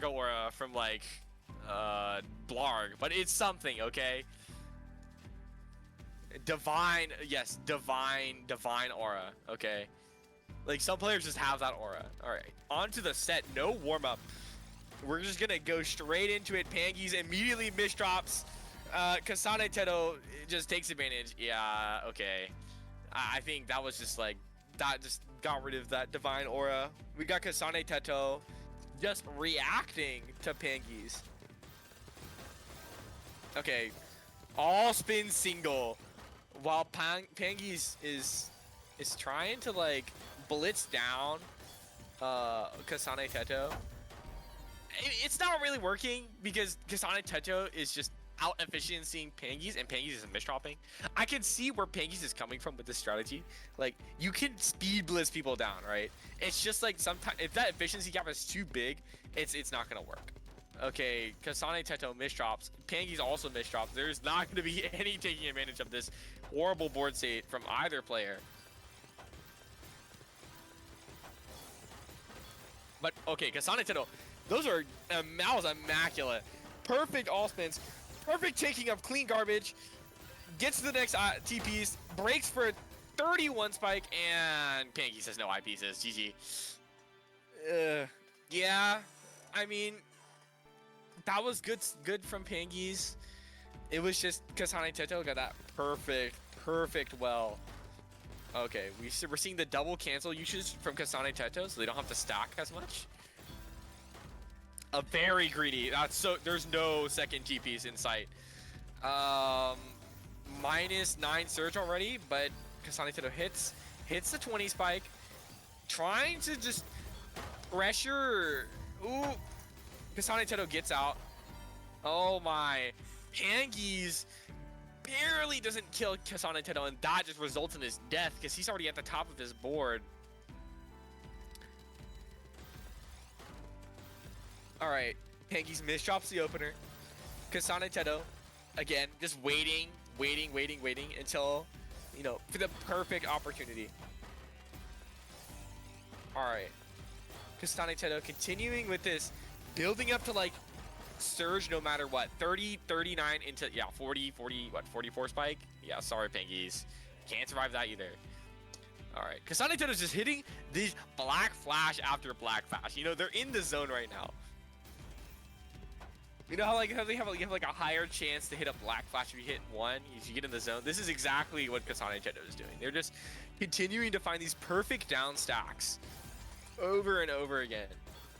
Mega Aura from like Blarg, but it's something, okay? Divine, yes, divine aura, okay? Like, some players just have that aura. Alright, on to the set, no warm-up. We're just gonna go straight into it. PANGEEZ immediately misdrops. Kasane Teto just takes advantage. Yeah, okay. I think that was just like, that just got rid of that divine aura. We got Kasane Teto just reacting to PANGEEZ. Okay, all spin single while PANGEEZ is trying to like blitz down Kasane Teto. It's not really working because Kasane Teto is just out efficiencying PANGEEZ, and PANGEEZ is misdropping. I can see where PANGEEZ is coming from with this strategy. Like, you can speed blitz people down, right? It's just like sometimes if that efficiency gap is too big, it's not gonna work. Okay, Kasane Teto misdrops. PANGEEZ also misdrops. There's not gonna be any taking advantage of this horrible board state from either player. But okay, Kasane Teto, that was immaculate. Perfect all spins, perfect taking of clean garbage, gets to the next TPs, breaks for a 31 spike, and PANGEEZ says no eyepieces. GG. Yeah, I mean, that was good from PANGEEZ. It was just Kasane Teto got that perfect well. Okay, we're seeing the double cancel usage from Kasane Teto, so they don't have to stack as much. A very greedy. There's no second TPs in sight. -9 surge already, but Kasane Teto hits the 20 spike, trying to just pressure. Ooh, Kasane Teto gets out. Oh my, PANGEEZ barely doesn't kill Kasane Teto, and that just results in his death because he's already at the top of his board. Alright, PANGEEZ misdrops the opener. Kasane Teto, again, just waiting until, you know, for the perfect opportunity. Alright, Kasane Teto continuing with this, building up to like surge no matter what. 30, 39 into, yeah, 40, what, 44 spike? Yeah, sorry, PANGEEZ. Can't survive that either. Alright, Kasane Teto's just hitting these black flash after black flash. You know, they're in the zone right now. You know how you have like a higher chance to hit a black flash if you hit one, if you get in the zone? This is exactly what Kasane Teto is doing. They're just continuing to find these perfect down stacks over and over again.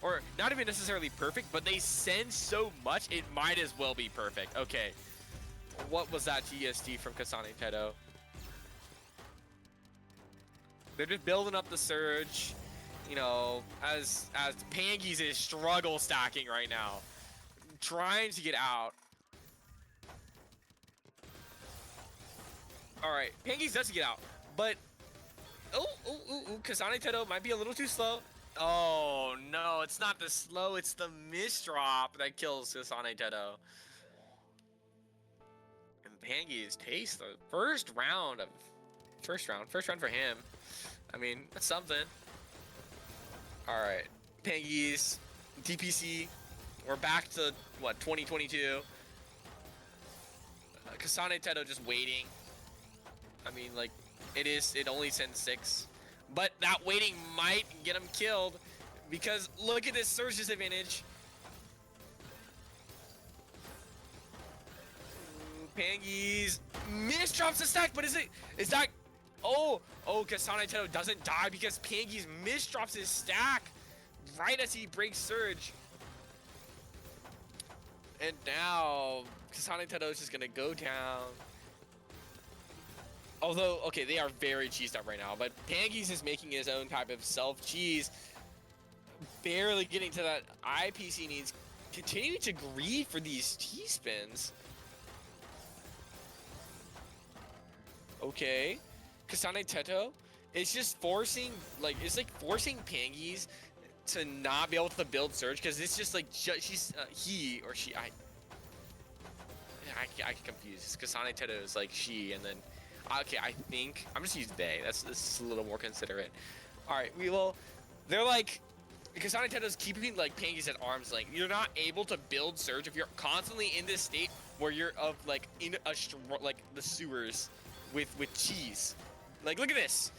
Or not even necessarily perfect, but they send so much, it might as well be perfect. Okay, what was that TST from Kasane Teto? They're just building up the surge, you know, as PANGEEZ is struggle stacking right now, trying to get out. All right, PANGEEZ does get out, but Kasane Teto might be a little too slow. Oh no, it's not the slow, it's the misdrop that kills Kasane Teto. And PANGEEZ takes the first round for him. I mean, that's something. All right, PANGEEZ, DPC, we're back to what, 2022. Kasane Teto just waiting. I mean, like, it only sends 6. But that waiting might get him killed because look at this surge disadvantage. PANGEEZ misdrops the stack, but is that? Oh, Kasane Teto doesn't die because PANGEEZ misdrops his stack right as he breaks surge. And now Kasane Teto is just gonna go down. Although, okay, they are very cheesed up right now, but PANGEEZ is making his own type of self-cheese. Barely getting to that IPC needs. Continuing to greed for these T-spins. Okay. Kasane Teto is just forcing, like, it's like forcing PANGEEZ to not be able to build surge, because it's just like, he or she, I get confused. Kasane Teto is like she, and then, okay, I think I'm just use they. That's a little more considerate. All right, they're like Kasane Tento's keeping like PANGEEZ at arm's length. You're not able to build surge if you're constantly in this state where you're like in a like the sewers with cheese. Like look at this.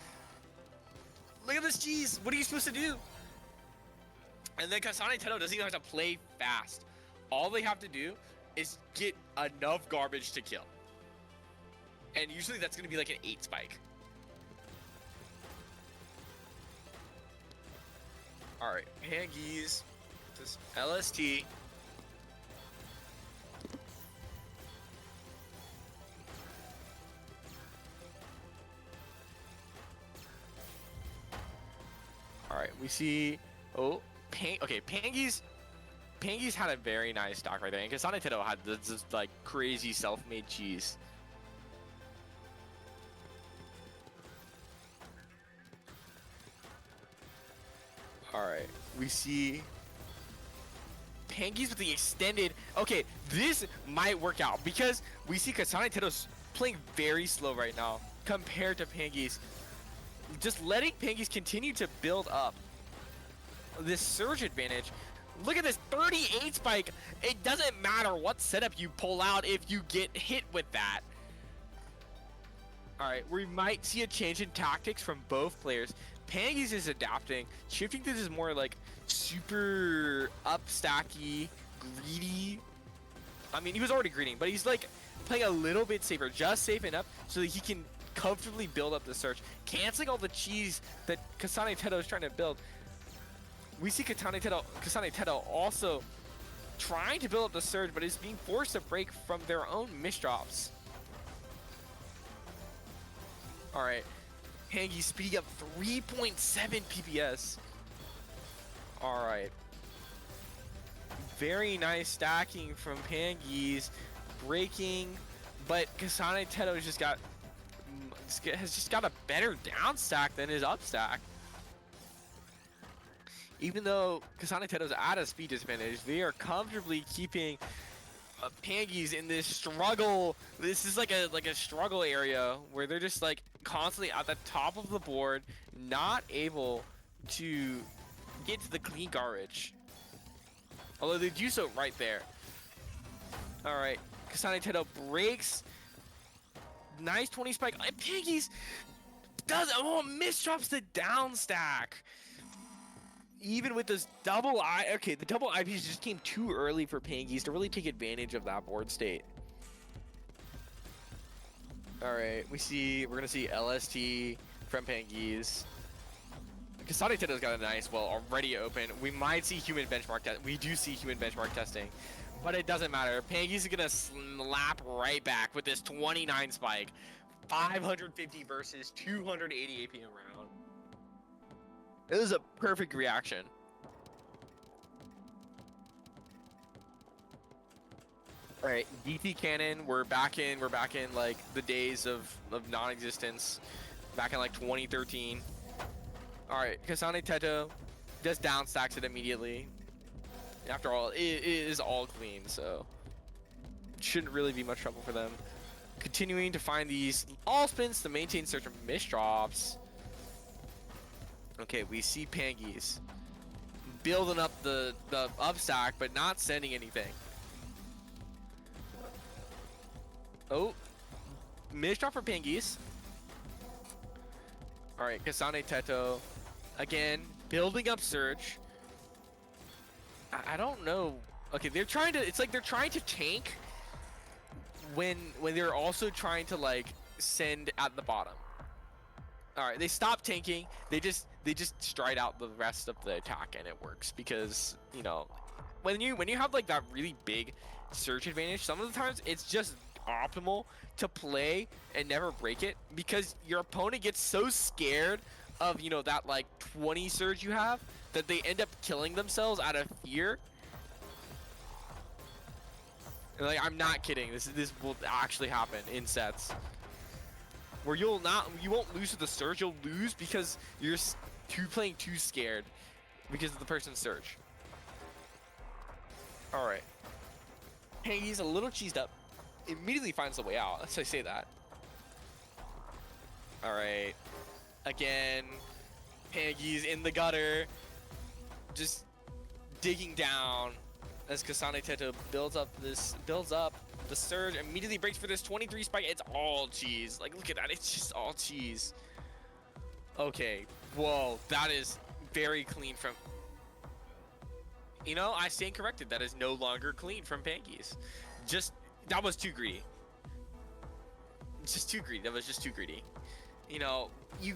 Look at this cheese. What are you supposed to do? And then Kasane Tento doesn't even have to play fast. All they have to do is get enough garbage to kill. And usually that's gonna be like an 8 spike. Alright, PANGEEZ, this LST. Alright, we see, oh, okay, PANGEEZ had a very nice stock right there, and Kasane Tento had this like crazy self-made cheese. Alright, we see PANGEEZ with the extended. Okay, this might work out because we see Kasane Tento's playing very slow right now compared to PANGEEZ. Just letting PANGEEZ continue to build up this surge advantage. Look at this 38 spike. It doesn't matter what setup you pull out if you get hit with that. Alright, we might see a change in tactics from both players. PANGEEZ is adapting, shifting to this more like super up-stacky, greedy. I mean, he was already greedy, but he's like playing a little bit safer, just safe enough so that he can comfortably build up the surge, canceling all the cheese that Kasane Tento is trying to build. We see Kasane Tento also trying to build up the surge, but is being forced to break from their own misdrops. Alright, PANGEEZ speeding up 3.7 PPS. Alright. Very nice stacking from PANGEEZ, breaking, but Kasane Tento has just got a better down stack than his up stack. Even though Kasane Tento's at a speed disadvantage, they are comfortably keeping PANGEEZ in this struggle. This is like a struggle area where they're just like constantly at the top of the board, not able to get to the clean garbage. Although they do so right there. Alright, Kasane Tento breaks. Nice 20 spike. And PANGEEZ does misdrops the down stack. Even with this double okay, the double IPs just came too early for PANGEEZ to really take advantage of that board state. Alright, we're gonna see LST from PANGEEZ. Kasane Tento's got a nice, well, already open. We might see human benchmark test. We do see human benchmark testing, but it doesn't matter. PANGEEZ is gonna slap right back with this 29 spike, 550 versus 280 AP a round. It was a perfect reaction. All right, DT cannon. We're back in like the days of non-existence, back in like 2013. All right, Kasane Tento just down stacks it immediately. After all, it is all clean, so shouldn't really be much trouble for them. Continuing to find these all spins to maintain search of misdrops. Okay, we see PANGEEZ building up the up stack, but not sending anything. Oh, misdrop for PANGEEZ. All right, Kasane Tento again building up surge. I don't know. Okay, they're trying to. It's like they're trying to tank when they're also trying to like send at the bottom. All right, they stop tanking. They just stride out the rest of the attack, and it works because, you know, when you have like that really big surge advantage, some of the times it's just optimal to play and never break it because your opponent gets so scared of, you know, that like 20 surge you have that they end up killing themselves out of fear. And like, I'm not kidding. This will actually happen in sets where you won't lose to the surge. You'll lose because you're playing too scared because of the person's surge. All right, PANGEEZ a little cheesed up. Immediately finds the way out. Let's say that. All right, again, PANGEEZ in the gutter. just digging down as Kasane Teto builds up the surge, immediately breaks for this 23 spike. It's all cheese. Like, look at that. It's just all cheese. Okay. Whoa. That is very clean from... You know, I stand corrected. That is no longer clean from PANGEEZ. Just... That was too greedy. Just too greedy. That was just too greedy. You know, you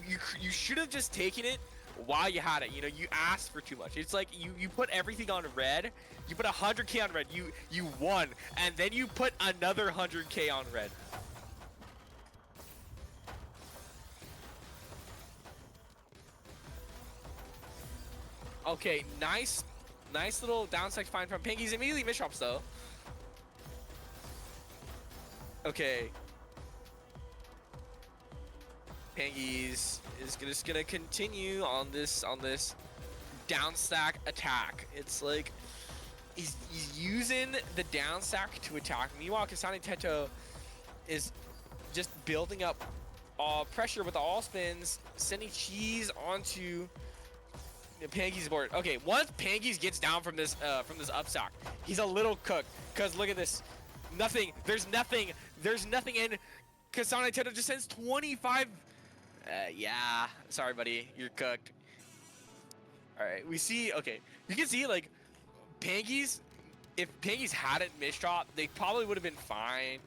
should have just taken it while you had it. You know, you asked for too much. It's like you put everything on red. You put 100k on red. You won, and then you put another 100k on red. Okay, nice little downside find from PANGEEZ. Immediately misdrops though. Okay. PANGEEZ is just gonna continue on this down stack attack. It's like he's using the down stack to attack. Meanwhile, Kasane Teto is just building up pressure with the all spins, sending cheese onto the PANGEEZ board. Okay, once PANGEEZ gets down from this up stack, he's a little cooked. Cause look at this, nothing. There's nothing, and Kasane Teto just sends 25. Yeah, sorry, buddy, you're cooked. All right, we see. Okay, you can see like PANGEEZ. If PANGEEZ hadn't misdrop, they probably would have been fine,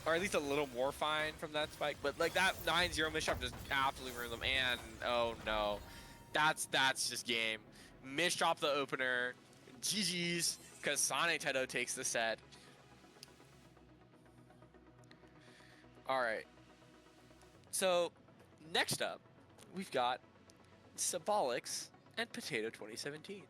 or at least a little more fine from that spike. But like that 9-0 misdrop just absolutely ruined them. And oh no, that's just game. Misdrop the opener. GG's. Kasane Teto takes the set. All right. So next up, we've got Symbolics and Potato 2017.